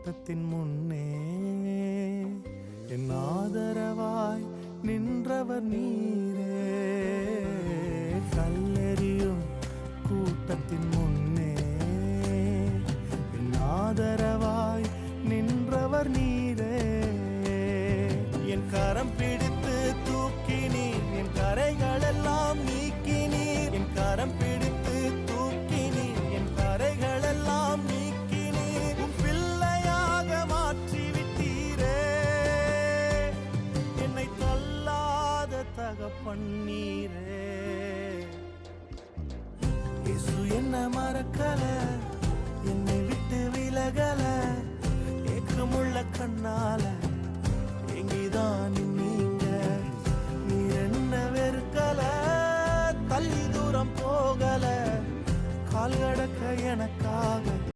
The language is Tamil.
கூட்டத்தின் முன்னே என் ஆதரவாய் நின்றவர் நீரே. கல்லெறியும் கூட்டத்தின் முன்னே என் ஆதரவாய் நின்றவர் நீரே. என் கரம் பிடித்து தூக்கினீர், என் கரைகள் எல்லாம் நீக்கினீர். என் கரம் பிடித்து தூக்கினீர், என் கரைகள் எல்லாம் நீக்கினீர். உன் பிள்ளையாக மாற்றிவிட்டீரே, என்னை தள்ளாத தகப்பன் நீரே. இயேசு என்ன மறக்கல,